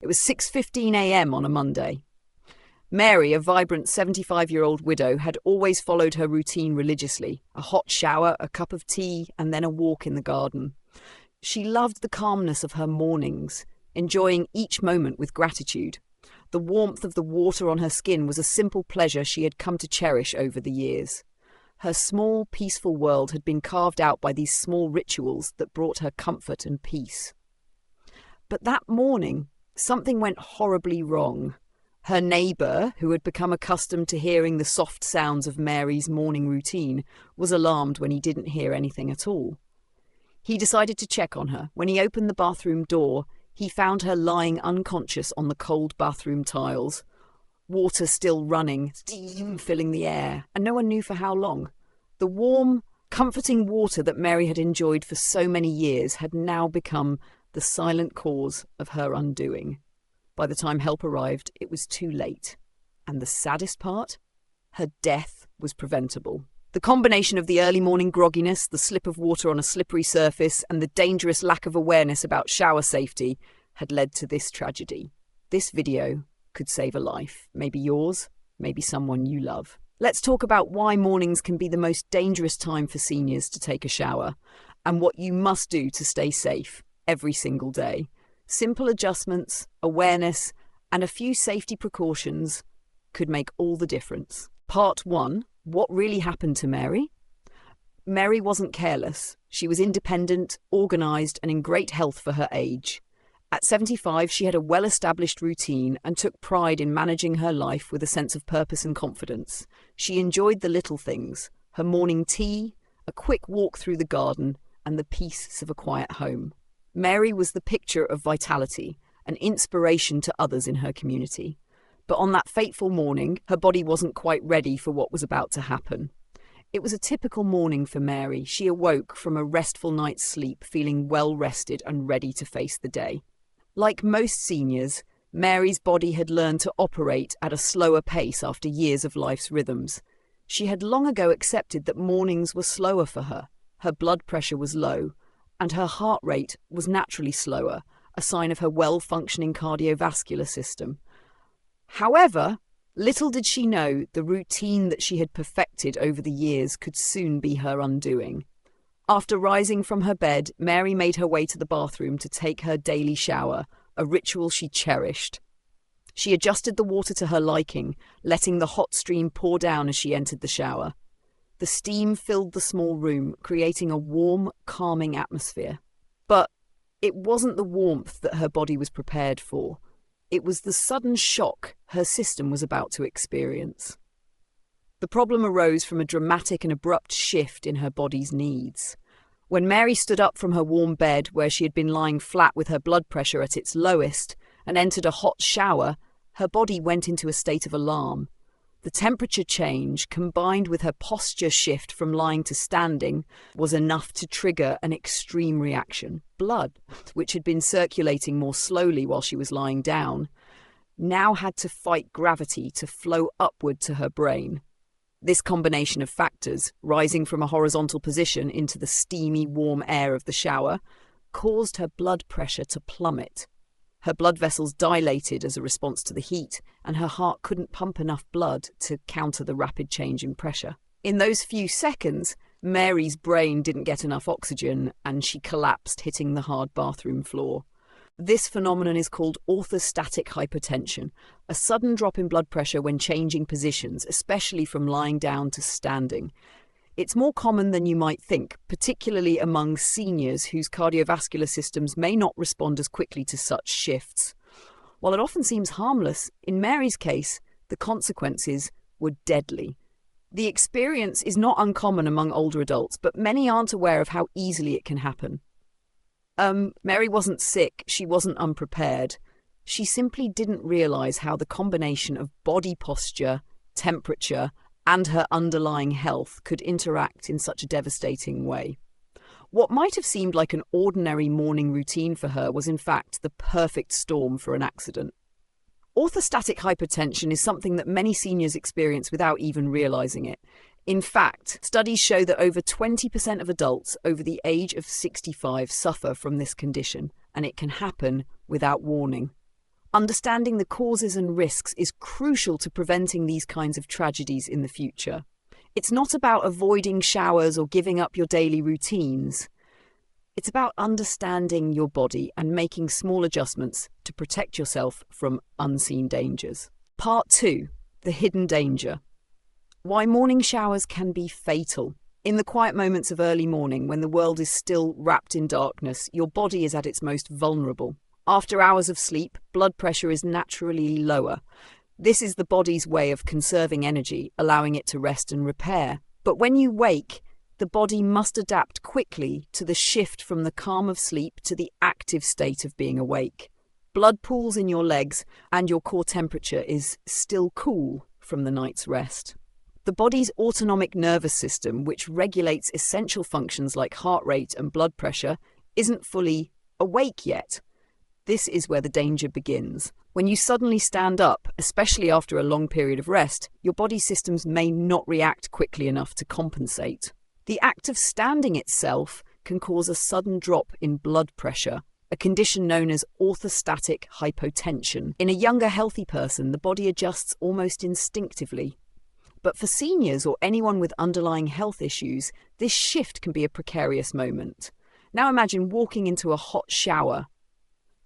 It was 6:15 a.m. on a Monday. Mary, a vibrant 75-year-old widow, had always followed her routine religiously: a hot shower, a cup of tea, and then a walk in the garden. She loved the calmness of her mornings, enjoying each moment with gratitude. The warmth of the water on her skin was a simple pleasure she had come to cherish over the years. Her small, peaceful world had been carved out by these small rituals that brought her comfort and peace. But that morning, something went horribly wrong. Her neighbour, who had become accustomed to hearing the soft sounds of Mary's morning routine, was alarmed when he didn't hear anything at all. He decided to check on her. When he opened the bathroom door, he found her lying unconscious on the cold bathroom tiles, water still running, steam filling the air, and no one knew for how long. The warm, comforting water that Mary had enjoyed for so many years had now become the silent cause of her undoing. By the time help arrived, it was too late. And the saddest part? Her death was preventable. The combination of the early morning grogginess, the slip of water on a slippery surface, and the dangerous lack of awareness about shower safety had led to this tragedy. This video could save a life. Maybe yours, maybe someone you love. Let's talk about why mornings can be the most dangerous time for seniors to take a shower, and what you must do to stay safe every single day. Simple adjustments, awareness, and a few safety precautions could make all the difference. Part 1. What really happened to Mary? Mary wasn't careless. She was independent, organised, and in great health for her age. At 75, she had a well-established routine and took pride in managing her life with a sense of purpose and confidence. She enjoyed the little things: her morning tea, a quick walk through the garden, and the peace of a quiet home. Mary was the picture of vitality, an inspiration to others in her community. But on that fateful morning, her body wasn't quite ready for what was about to happen. It was a typical morning for Mary. She awoke from a restful night's sleep, feeling well rested and ready to face the day. Like most seniors, Mary's body had learned to operate at a slower pace after years of life's rhythms. She had long ago accepted that mornings were slower for her. Her blood pressure was low, and her heart rate was naturally slower, a sign of her well-functioning cardiovascular system. However, little did she know the routine that she had perfected over the years could soon be her undoing. After rising from her bed, Mary made her way to the bathroom to take her daily shower, a ritual she cherished. She adjusted the water to her liking, letting the hot stream pour down as she entered the shower. The steam filled the small room, creating a warm, calming atmosphere. But it wasn't the warmth that her body was prepared for. It was the sudden shock her system was about to experience. The problem arose from a dramatic and abrupt shift in her body's needs. When Mary stood up from her warm bed, where she had been lying flat with her blood pressure at its lowest, and entered a hot shower, her body went into a state of alarm. The temperature change, combined with her posture shift from lying to standing, was enough to trigger an extreme reaction. Blood, which had been circulating more slowly while she was lying down, now had to fight gravity to flow upward to her brain. This combination of factors, rising from a horizontal position into the steamy, warm air of the shower, caused her blood pressure to plummet. Her blood vessels dilated as a response to the heat, and her heart couldn't pump enough blood to counter the rapid change in pressure. In those few seconds, Mary's brain didn't get enough oxygen, and she collapsed, hitting the hard bathroom floor. This phenomenon is called orthostatic hypotension, a sudden drop in blood pressure when changing positions, especially from lying down to standing. It's more common than you might think, particularly among seniors whose cardiovascular systems may not respond as quickly to such shifts. While it often seems harmless, in Mary's case, the consequences were deadly. The experience is not uncommon among older adults, but many aren't aware of how easily it can happen. Mary wasn't sick, she wasn't unprepared. She simply didn't realize how the combination of body posture, temperature, and her underlying health could interact in such a devastating way. What might have seemed like an ordinary morning routine for her was in fact the perfect storm for an accident. Orthostatic hypertension is something that many seniors experience without even realizing it. In fact, studies show that over 20% of adults over the age of 65 suffer from this condition, and it can happen without warning. Understanding the causes and risks is crucial to preventing these kinds of tragedies in the future. It's not about avoiding showers or giving up your daily routines. It's about understanding your body and making small adjustments to protect yourself from unseen dangers. Part 2. The hidden danger. Why morning showers can be fatal. In the quiet moments of early morning, when the world is still wrapped in darkness, your body is at its most vulnerable. After hours of sleep, blood pressure is naturally lower. This is the body's way of conserving energy, allowing it to rest and repair. But when you wake, the body must adapt quickly to the shift from the calm of sleep to the active state of being awake. Blood pools in your legs and your core temperature is still cool from the night's rest. The body's autonomic nervous system, which regulates essential functions like heart rate and blood pressure, isn't fully awake yet. This is where the danger begins. When you suddenly stand up, especially after a long period of rest, your body systems may not react quickly enough to compensate. The act of standing itself can cause a sudden drop in blood pressure, a condition known as orthostatic hypotension. In a younger, healthy person, the body adjusts almost instinctively. But for seniors or anyone with underlying health issues, this shift can be a precarious moment. Now imagine walking into a hot shower.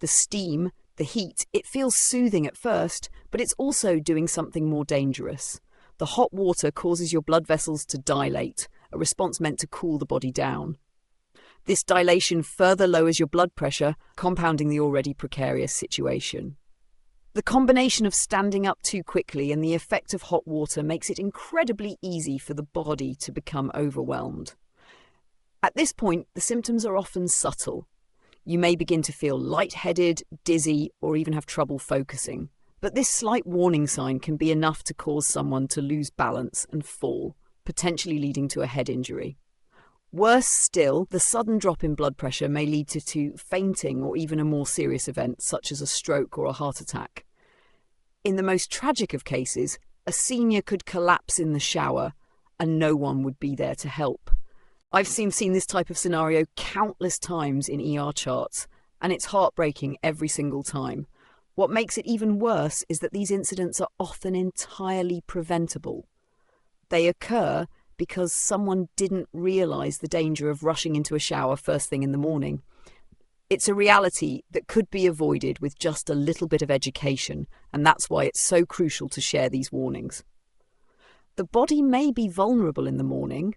The steam, the heat, it feels soothing at first, but it's also doing something more dangerous. The hot water causes your blood vessels to dilate, a response meant to cool the body down. This dilation further lowers your blood pressure, compounding the already precarious situation. The combination of standing up too quickly and the effect of hot water makes it incredibly easy for the body to become overwhelmed. At this point, the symptoms are often subtle. You may begin to feel lightheaded, dizzy, or even have trouble focusing. But this slight warning sign can be enough to cause someone to lose balance and fall, potentially leading to a head injury. Worse still, the sudden drop in blood pressure may lead to fainting or even a more serious event, such as a stroke or a heart attack. In the most tragic of cases, a senior could collapse in the shower and no one would be there to help. I've seen this type of scenario countless times in ER charts, and it's heartbreaking every single time. What makes it even worse is that these incidents are often entirely preventable. They occur because someone didn't realise the danger of rushing into a shower first thing in the morning. It's a reality that could be avoided with just a little bit of education, and that's why it's so crucial to share these warnings. The body may be vulnerable in the morning,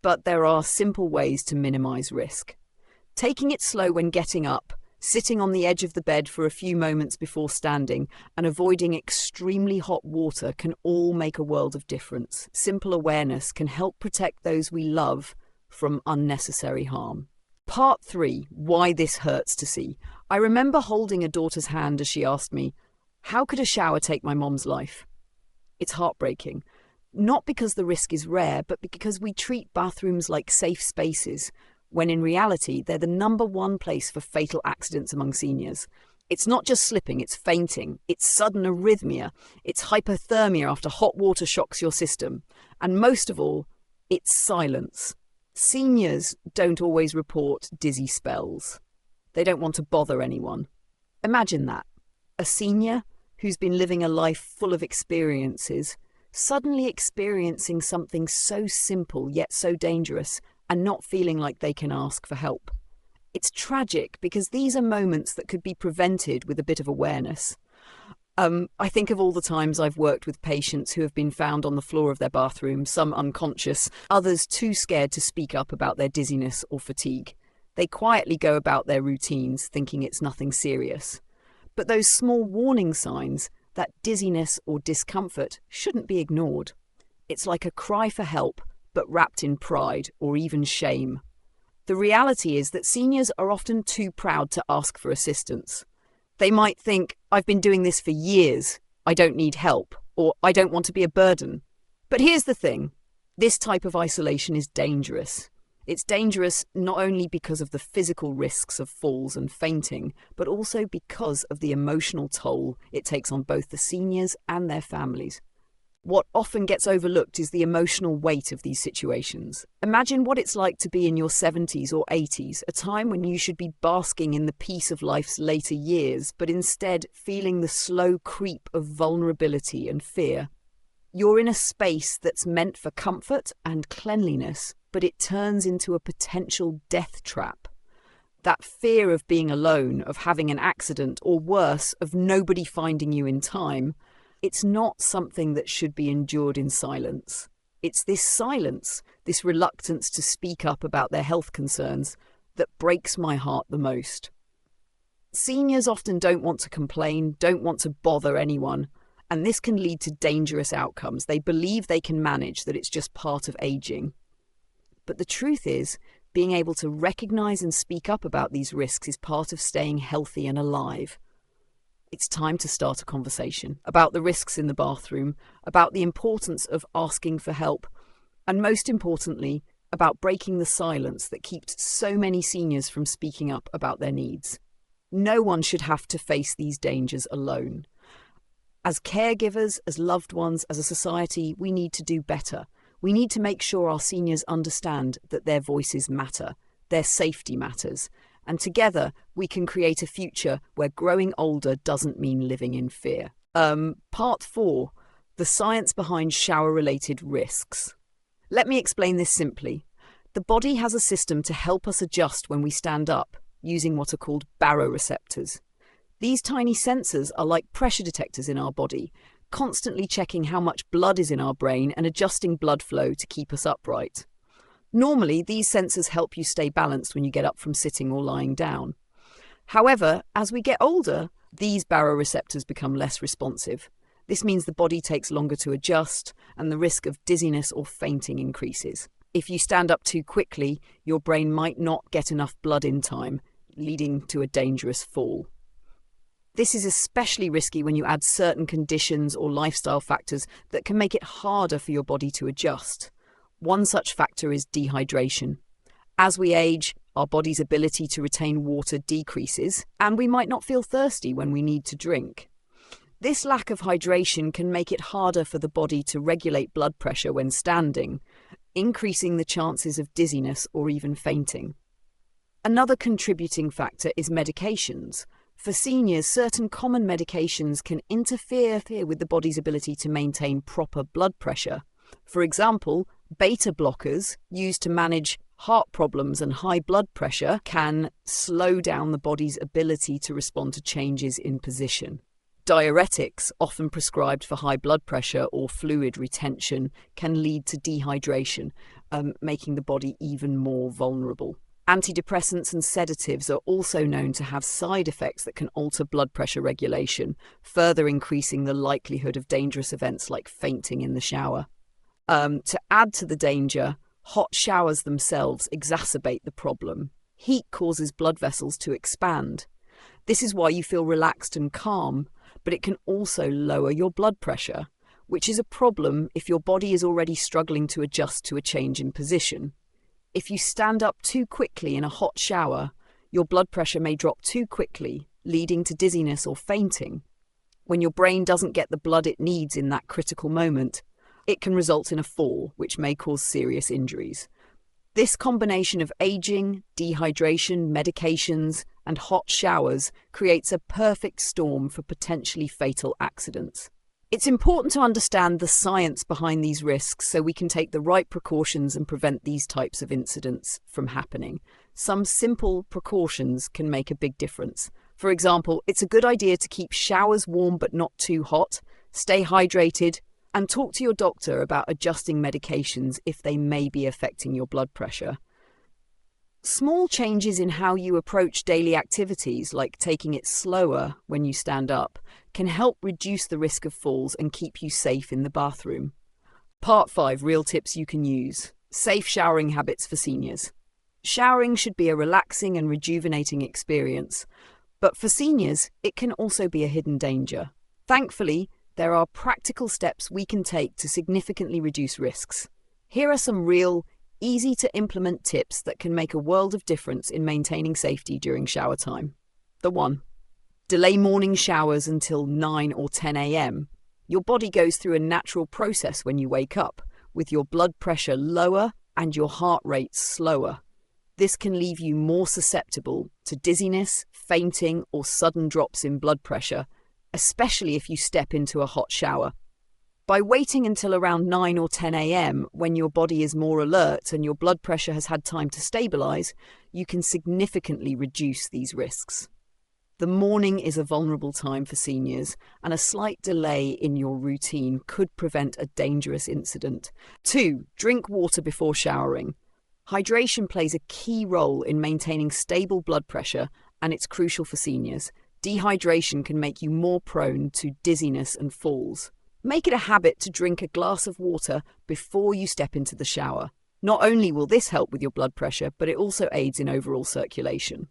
but there are simple ways to minimise risk. Taking it slow when getting up, sitting on the edge of the bed for a few moments before standing, and avoiding extremely hot water can all make a world of difference. Simple awareness can help protect those we love from unnecessary harm. Part 3. Why this hurts to see. I remember holding a daughter's hand as she asked me, "How could a shower take my mom's life?" It's heartbreaking. Not because the risk is rare, but because we treat bathrooms like safe spaces, when in reality they're the #1 place for fatal accidents among seniors. It's not just slipping, it's fainting, it's sudden arrhythmia, it's hypothermia after hot water shocks your system, and most of all, it's silence. Seniors don't always report dizzy spells. They don't want to bother anyone. Imagine that. A senior who's been living a life full of experiences, suddenly experiencing something so simple yet so dangerous and not feeling like they can ask for help. It's tragic because these are moments that could be prevented with a bit of awareness. I think of all the times I've worked with patients who have been found on the floor of their bathroom, some unconscious, others too scared to speak up about their dizziness or fatigue. They quietly go about their routines, thinking it's nothing serious. But those small warning signs, that dizziness or discomfort, shouldn't be ignored. It's like a cry for help, but wrapped in pride or even shame. The reality is that seniors are often too proud to ask for assistance. They might think, "I've been doing this for years, I don't need help," or "I don't want to be a burden." But here's the thing, this type of isolation is dangerous. It's dangerous not only because of the physical risks of falls and fainting, but also because of the emotional toll it takes on both the seniors and their families. What often gets overlooked is the emotional weight of these situations. Imagine what it's like to be in your 70s or 80s, a time when you should be basking in the peace of life's later years, but instead feeling the slow creep of vulnerability and fear. You're in a space that's meant for comfort and cleanliness, but it turns into a potential death trap. That fear of being alone, of having an accident, or worse, of nobody finding you in time, it's not something that should be endured in silence. It's this silence, this reluctance to speak up about their health concerns, that breaks my heart the most. Seniors often don't want to complain, don't want to bother anyone, and this can lead to dangerous outcomes. They believe they can manage, that it's just part of aging. But the truth is, being able to recognize and speak up about these risks is part of staying healthy and alive. It's time to start a conversation about the risks in the bathroom, about the importance of asking for help, and most importantly, about breaking the silence that keeps so many seniors from speaking up about their needs. No one should have to face these dangers alone. As caregivers, as loved ones, as a society, we need to do better. We need to make sure our seniors understand that their voices matter, their safety matters, and together we can create a future where growing older doesn't mean living in fear. Part 4, the science behind shower-related risks. Let me explain this simply. The body has a system to help us adjust when we stand up, using what are called baroreceptors. These tiny sensors are like pressure detectors in our body, constantly checking how much blood is in our brain and adjusting blood flow to keep us upright. Normally, these sensors help you stay balanced when you get up from sitting or lying down. However, as we get older, these baroreceptors become less responsive. This means the body takes longer to adjust, and the risk of dizziness or fainting increases. If you stand up too quickly, your brain might not get enough blood in time, leading to a dangerous fall. This is especially risky when you add certain conditions or lifestyle factors that can make it harder for your body to adjust. One such factor is dehydration. As we age, our body's ability to retain water decreases, and we might not feel thirsty when we need to drink. This lack of hydration can make it harder for the body to regulate blood pressure when standing, increasing the chances of dizziness or even fainting. Another contributing factor is medications. For seniors, certain common medications can interfere with the body's ability to maintain proper blood pressure. For example, beta blockers, used to manage heart problems and high blood pressure, can slow down the body's ability to respond to changes in position. Diuretics, often prescribed for high blood pressure or fluid retention, can lead to dehydration, making the body even more vulnerable. Antidepressants and sedatives are also known to have side effects that can alter blood pressure regulation, further increasing the likelihood of dangerous events like fainting in the shower. To add to the danger, hot showers themselves exacerbate the problem. Heat causes blood vessels to expand. This is why you feel relaxed and calm, but it can also lower your blood pressure, which is a problem if your body is already struggling to adjust to a change in position. If you stand up too quickly in a hot shower, your blood pressure may drop too quickly, leading to dizziness or fainting. When your brain doesn't get the blood it needs in that critical moment, it can result in a fall, which may cause serious injuries. This combination of aging, dehydration, medications, and hot showers creates a perfect storm for potentially fatal accidents. It's important to understand the science behind these risks so we can take the right precautions and prevent these types of incidents from happening. Some simple precautions can make a big difference. For example, it's a good idea to keep showers warm but not too hot, stay hydrated, and talk to your doctor about adjusting medications if they may be affecting your blood pressure. Small changes in how you approach daily activities, like taking it slower when you stand up, can help reduce the risk of falls and keep you safe in the bathroom. Part 5, real tips you can use. Safe showering habits for seniors. Showering should be a relaxing and rejuvenating experience, but for seniors, it can also be a hidden danger. Thankfully, there are practical steps we can take to significantly reduce risks. Here are some real, easy-to-implement tips that can make a world of difference in maintaining safety during shower time. 1. Delay morning showers until 9 or 10 a.m. Your body goes through a natural process when you wake up, with your blood pressure lower and your heart rate slower. This can leave you more susceptible to dizziness, fainting, or sudden drops in blood pressure, especially if you step into a hot shower. By waiting until around 9 or 10 a.m., when your body is more alert and your blood pressure has had time to stabilize, you can significantly reduce these risks. The morning is a vulnerable time for seniors, and a slight delay in your routine could prevent a dangerous incident. 2. Drink water before showering. Hydration plays a key role in maintaining stable blood pressure, and it's crucial for seniors. Dehydration can make you more prone to dizziness and falls. Make it a habit to drink a glass of water before you step into the shower. Not only will this help with your blood pressure, but it also aids in overall circulation.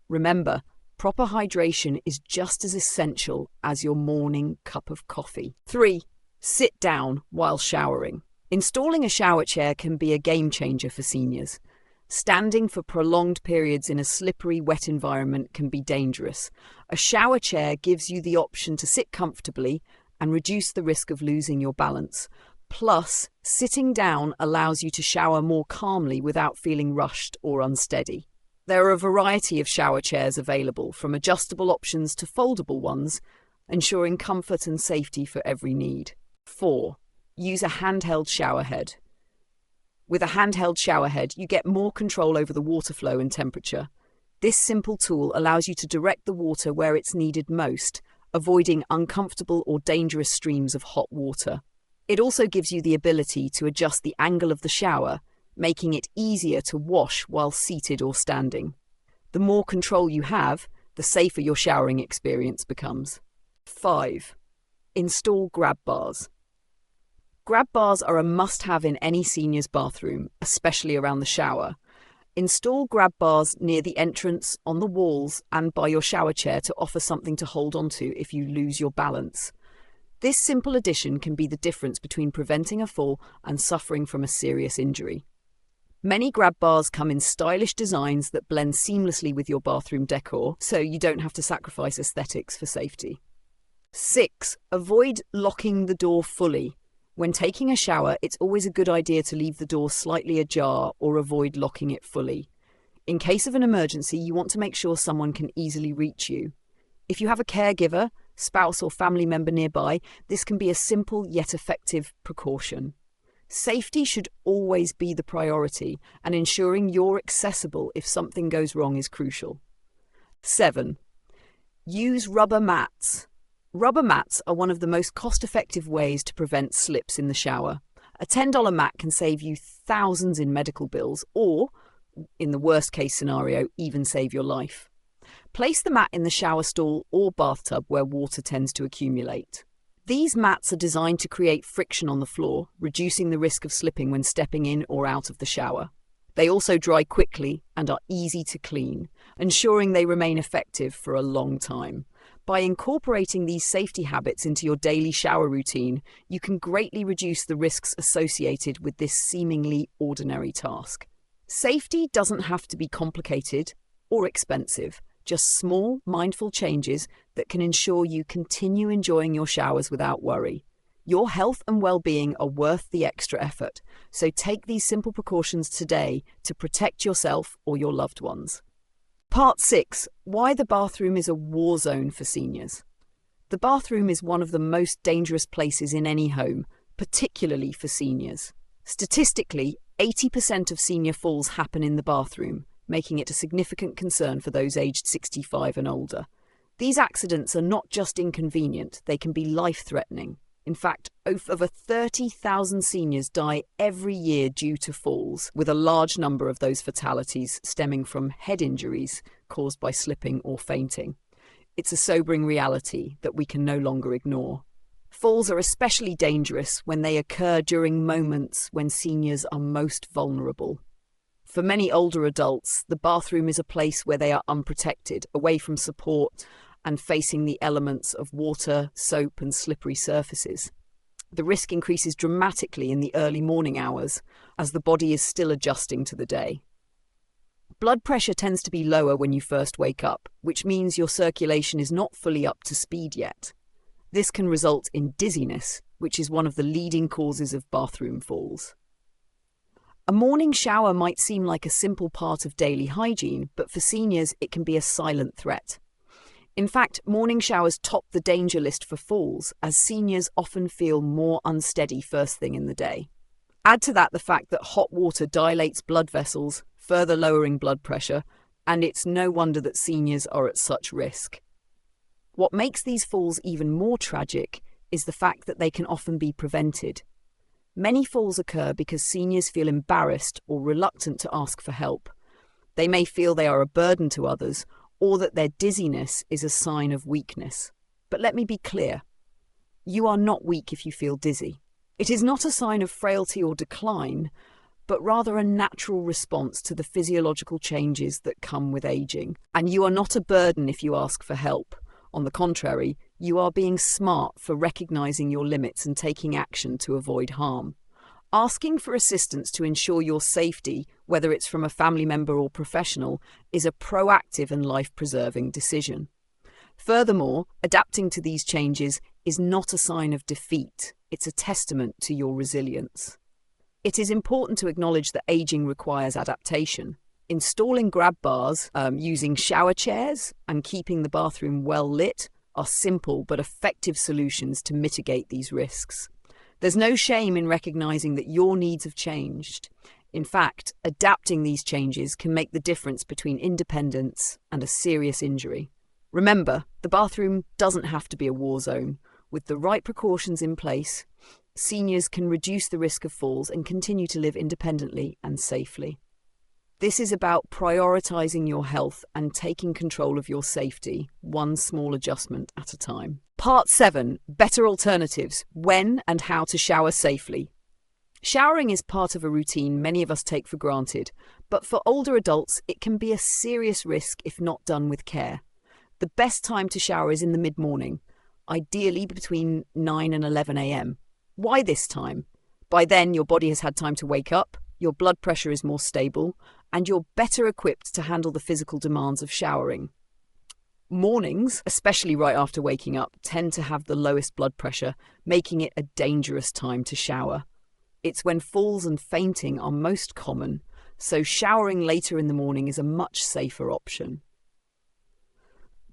Remember, proper hydration is just as essential as your morning cup of coffee. 3. Sit down while showering. Installing a shower chair can be a game changer for seniors. Standing for prolonged periods in a slippery, wet environment can be dangerous. A shower chair gives you the option to sit comfortably and reduce the risk of losing your balance. Plus, sitting down allows you to shower more calmly without feeling rushed or unsteady. There are a variety of shower chairs available, from adjustable options to foldable ones, ensuring comfort and safety for every need. 4. Use a handheld shower head. With a handheld shower head, you get more control over the water flow and temperature. This simple tool allows you to direct the water where it's needed most, avoiding uncomfortable or dangerous streams of hot water. It also gives you the ability to adjust the angle of the shower, making it easier to wash while seated or standing. The more control you have, the safer your showering experience becomes. 5. Install grab bars. Grab bars are a must-have in any senior's bathroom, especially around the shower. Install grab bars near the entrance, on the walls, and by your shower chair to offer something to hold onto if you lose your balance. This simple addition can be the difference between preventing a fall and suffering from a serious injury. Many grab bars come in stylish designs that blend seamlessly with your bathroom decor, so you don't have to sacrifice aesthetics for safety. 6. Avoid locking the door fully. When taking a shower, it's always a good idea to leave the door slightly ajar or avoid locking it fully. In case of an emergency, you want to make sure someone can easily reach you. If you have a caregiver, spouse or family member nearby, this can be a simple yet effective precaution. Safety should always be the priority, and ensuring you're accessible if something goes wrong is crucial. 7. Use rubber mats. Rubber mats are one of the most cost-effective ways to prevent slips in the shower. A $10 mat can save you thousands in medical bills or, in the worst-case scenario, even save your life. Place the mat in the shower stall or bathtub where water tends to accumulate. These mats are designed to create friction on the floor, reducing the risk of slipping when stepping in or out of the shower. They also dry quickly and are easy to clean, ensuring they remain effective for a long time. By incorporating these safety habits into your daily shower routine, you can greatly reduce the risks associated with this seemingly ordinary task. Safety doesn't have to be complicated or expensive, just small, mindful changes that can ensure you continue enjoying your showers without worry. Your health and well-being are worth the extra effort, so take these simple precautions today to protect yourself or your loved ones. Part 6. Why the bathroom is a war zone for seniors. The bathroom is one of the most dangerous places in any home, particularly for seniors. Statistically, 80% of senior falls happen in the bathroom, making it a significant concern for those aged 65 and older. These accidents are not just inconvenient, they can be life-threatening. In fact, over 30,000 seniors die every year due to falls, with a large number of those fatalities stemming from head injuries caused by slipping or fainting. It's a sobering reality that we can no longer ignore. Falls are especially dangerous when they occur during moments when seniors are most vulnerable. For many older adults, the bathroom is a place where they are unprotected, away from support, and facing the elements of water, soap, and slippery surfaces. The risk increases dramatically in the early morning hours, as the body is still adjusting to the day. Blood pressure tends to be lower when you first wake up, which means your circulation is not fully up to speed yet. This can result in dizziness, which is one of the leading causes of bathroom falls. A morning shower might seem like a simple part of daily hygiene, but for seniors it can be a silent threat. In fact, morning showers top the danger list for falls, as seniors often feel more unsteady first thing in the day. Add to that the fact that hot water dilates blood vessels, further lowering blood pressure, and it's no wonder that seniors are at such risk. What makes these falls even more tragic is the fact that they can often be prevented. Many falls occur because seniors feel embarrassed or reluctant to ask for help. They may feel they are a burden to others, or that their dizziness is a sign of weakness. But let me be clear, you are not weak if you feel dizzy. It is not a sign of frailty or decline, but rather a natural response to the physiological changes that come with aging. And you are not a burden if you ask for help. On the contrary, you are being smart for recognizing your limits and taking action to avoid harm. Asking for assistance to ensure your safety, whether it's from a family member or professional, is a proactive and life-preserving decision. Furthermore, adapting to these changes is not a sign of defeat. It's a testament to your resilience. It is important to acknowledge that aging requires adaptation. Installing grab bars, using shower chairs, and keeping the bathroom well lit are simple but effective solutions to mitigate these risks. There's no shame in recognizing that your needs have changed. In fact, adapting these changes can make the difference between independence and a serious injury. Remember, the bathroom doesn't have to be a war zone. With the right precautions in place, seniors can reduce the risk of falls and continue to live independently and safely. This is about prioritizing your health and taking control of your safety, one small adjustment at a time. Part 7. Better alternatives. When and how to shower safely. Showering is part of a routine many of us take for granted, but for older adults it can be a serious risk if not done with care. The best time to shower is in the mid-morning, ideally between 9 and 11 a.m. Why this time? By then your body has had time to wake up, your blood pressure is more stable, and you're better equipped to handle the physical demands of showering. Mornings, especially right after waking up, tend to have the lowest blood pressure, making it a dangerous time to shower. It's when falls and fainting are most common, so showering later in the morning is a much safer option.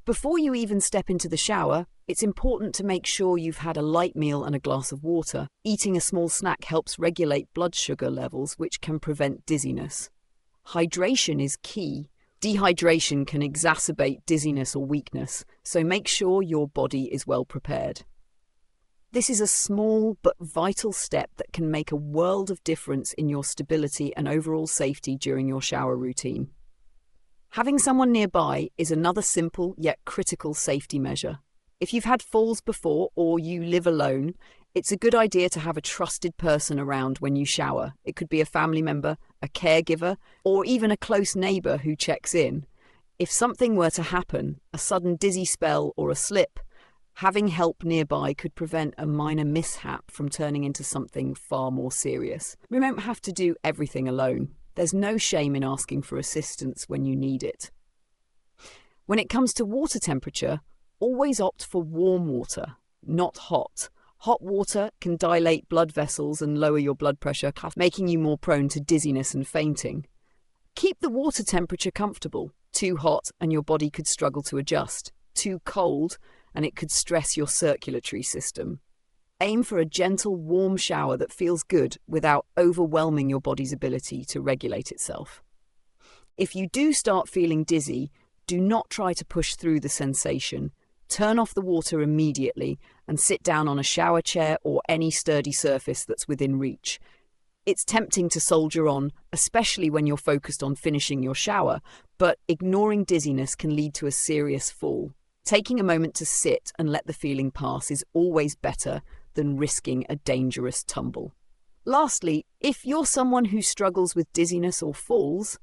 Before you even step into the shower, it's important to make sure you've had a light meal and a glass of water. Eating a small snack helps regulate blood sugar levels, which can prevent dizziness. Hydration is key. Dehydration can exacerbate dizziness or weakness, so make sure your body is well prepared. This is a small but vital step that can make a world of difference in your stability and overall safety during your shower routine. Having someone nearby is another simple yet critical safety measure. If you've had falls before or you live alone, it's a good idea to have a trusted person around when you shower. It could be a family member, a caregiver, or even a close neighbour who checks in. If something were to happen, a sudden dizzy spell or a slip, having help nearby could prevent a minor mishap from turning into something far more serious. We don't have to do everything alone. There's no shame in asking for assistance when you need it. When it comes to water temperature, always opt for warm water, not hot. Hot water can dilate blood vessels and lower your blood pressure, making you more prone to dizziness and fainting. Keep the water temperature comfortable. Too hot and your body could struggle to adjust. Too cold and it could stress your circulatory system. Aim for a gentle, warm shower that feels good without overwhelming your body's ability to regulate itself. If you do start feeling dizzy, do not try to push through the sensation. Turn off the water immediately and sit down on a shower chair or any sturdy surface that's within reach. It's tempting to soldier on, especially when you're focused on finishing your shower, but ignoring dizziness can lead to a serious fall. Taking a moment to sit and let the feeling pass is always better than risking a dangerous tumble. Lastly, if you're someone who struggles with dizziness or falls,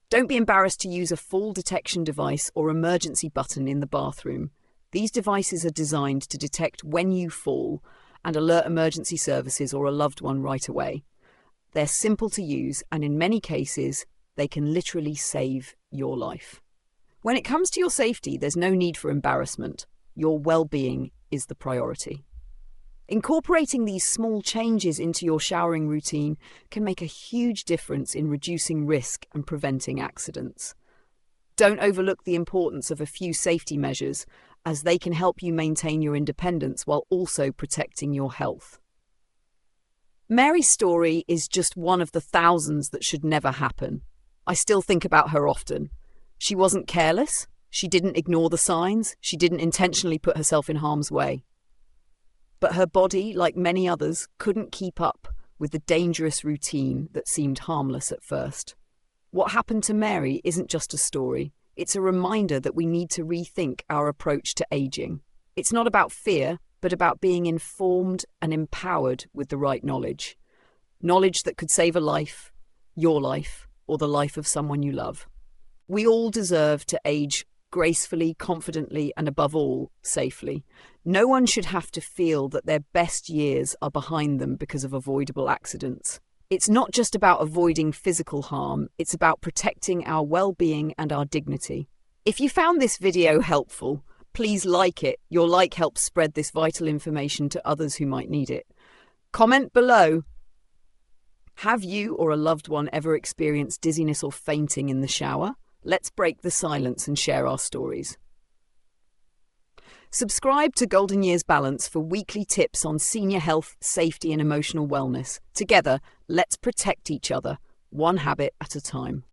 don't be embarrassed to use a fall detection device or emergency button in the bathroom. These devices are designed to detect when you fall and alert emergency services or a loved one right away. They're simple to use, and in many cases, they can literally save your life. When it comes to your safety, there's no need for embarrassment. Your well-being is the priority. Incorporating these small changes into your showering routine can make a huge difference in reducing risk and preventing accidents. Don't overlook the importance of a few safety measures, as they can help you maintain your independence while also protecting your health. Mary's story is just one of the thousands that should never happen. I still think about her often. She wasn't careless, she didn't ignore the signs, she didn't intentionally put herself in harm's way. But her body, like many others, couldn't keep up with the dangerous routine that seemed harmless at first. What happened to Mary isn't just a story, it's a reminder that we need to rethink our approach to aging. It's not about fear, but about being informed and empowered with the right knowledge. Knowledge that could save a life, your life, or the life of someone you love. We all deserve to age gracefully, confidently, and above all, safely. No one should have to feel that their best years are behind them because of avoidable accidents. It's not just about avoiding physical harm, it's about protecting our well-being and our dignity. If you found this video helpful, please like it. Your like helps spread this vital information to others who might need it. Comment below. Have you or a loved one ever experienced dizziness or fainting in the shower? Let's break the silence and share our stories. Subscribe to Golden Years Balance for weekly tips on senior health, safety, and emotional wellness. Together, let's protect each other, one habit at a time.